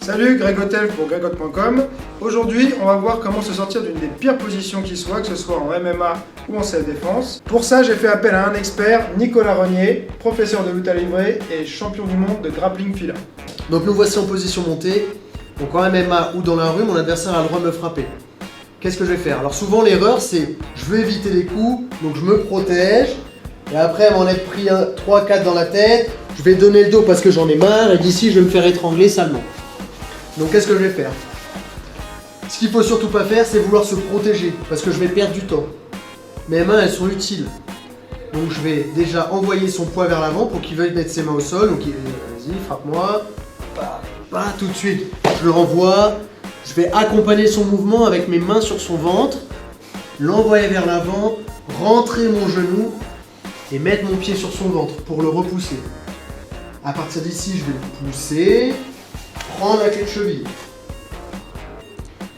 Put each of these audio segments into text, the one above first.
Salut, Greg Hotel pour gregotte.com. Aujourd'hui, on va voir comment se sortir d'une des pires positions qui soit, que ce soit en MMA ou en self-défense. Pour ça, j'ai fait appel à un expert, Nicolas Renier, professeur de lutte à livrer et champion du monde de grappling fila. Donc nous voici en position montée. Donc en MMA ou dans la rue, mon adversaire a le droit de me frapper. Qu'est-ce que je vais faire? Alors souvent l'erreur c'est, je veux éviter les coups, donc je me protège. Et après m'en être pris 3-4 dans la tête, je vais donner le dos parce que j'en ai marre et d'ici je vais me faire étrangler salement. Donc qu'est-ce que je vais faire? Ce qu'il faut surtout pas faire, c'est vouloir se protéger parce que je vais perdre du temps. Mes mains elles sont utiles. Donc je vais déjà envoyer son poids vers l'avant pour qu'il veuille mettre ses mains au sol. Donc vas-y, frappe-moi. Pas tout de suite. Je l'envoie. Je vais accompagner son mouvement avec mes mains sur son ventre. L'envoyer vers l'avant. Rentrer mon genou. Et mettre mon pied sur son ventre pour le repousser. À partir d'ici, je vais le pousser. Prendre la clé de cheville.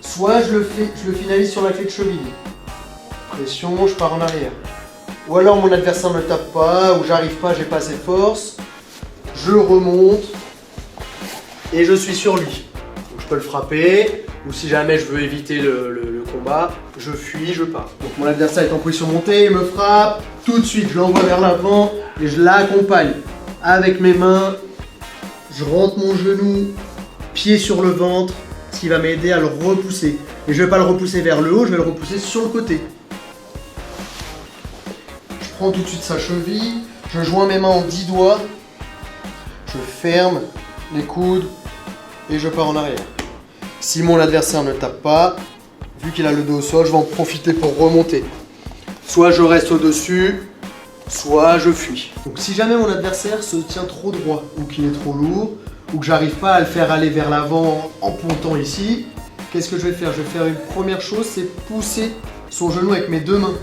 Soit je le finalise sur la clé de cheville. Pression, je pars en arrière. Ou alors mon adversaire ne me tape pas, ou j'arrive pas, j'ai pas assez de force. Je remonte. Et je suis sur lui. Donc je peux le frapper. Ou si jamais je veux éviter le combat, je fuis, je pars. Donc mon adversaire est en position montée, il me frappe. Tout de suite, je l'envoie vers l'avant et je l'accompagne. Avec mes mains, je rentre mon genou, pied sur le ventre, ce qui va m'aider à le repousser. Et je ne vais pas le repousser vers le haut, je vais le repousser sur le côté. Je prends tout de suite sa cheville, je joins mes mains en 10 doigts, je ferme les coudes et je pars en arrière. Si mon adversaire ne tape pas, vu qu'il a le dos au sol, je vais en profiter pour remonter. Soit je reste au-dessus, soit je fuis. Donc si jamais mon adversaire se tient trop droit, ou qu'il est trop lourd, ou que j'arrive pas à le faire aller vers l'avant en pontant ici, qu'est-ce que je vais faire? Je vais faire une première chose, c'est pousser son genou avec mes deux mains.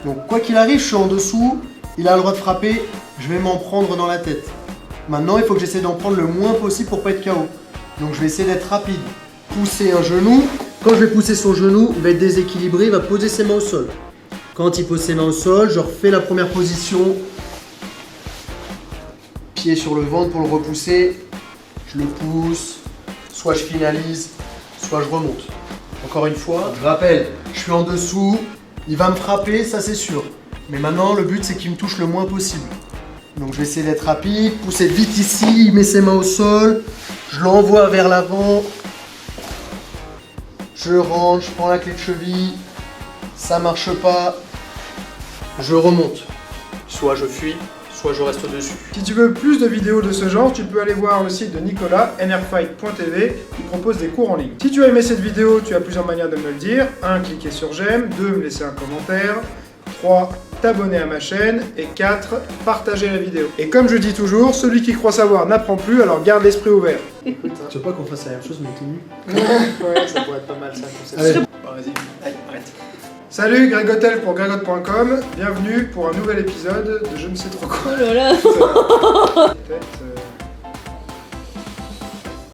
Donc quoi qu'il arrive, je suis en dessous, il a le droit de frapper, je vais m'en prendre dans la tête. Maintenant, il faut que j'essaie d'en prendre le moins possible pour pas être KO. Donc je vais essayer d'être rapide. Pousser un genou. Quand je vais pousser son genou, il va être déséquilibré, il va poser ses mains au sol. Quand il pose ses mains au sol, je refais la première position. Pied sur le ventre pour le repousser. Je le pousse. Soit je finalise, soit je remonte. Encore une fois, je rappelle, je suis en dessous. Il va me frapper, ça c'est sûr. Mais maintenant, le but c'est qu'il me touche le moins possible. Donc je vais essayer d'être rapide, pousser vite ici, il met ses mains au sol. Je l'envoie vers l'avant. Je rentre, je prends la clé de cheville, ça marche pas, je remonte. Soit je fuis, soit je reste dessus. Si tu veux plus de vidéos de ce genre, tu peux aller voir le site de Nicolas, nrfight.tv, qui propose des cours en ligne. Si tu as aimé cette vidéo, tu as plusieurs manières de me le dire. 1. Cliquer sur j'aime. 2. Me laisser un commentaire. 3. T'abonner à ma chaîne. Et 4. Partager la vidéo. Et comme je dis toujours, celui qui croit savoir n'apprend plus, alors garde l'esprit ouvert. Écoute, tu veux pas qu'on fasse la même chose mais tout nu? Ouais, ça pourrait être pas mal ça. Allez, vas-y, arrête. Salut, Greg Hotel pour gregotte.com. Bienvenue pour un nouvel épisode de je ne sais trop quoi. Oh là là. Peut-être,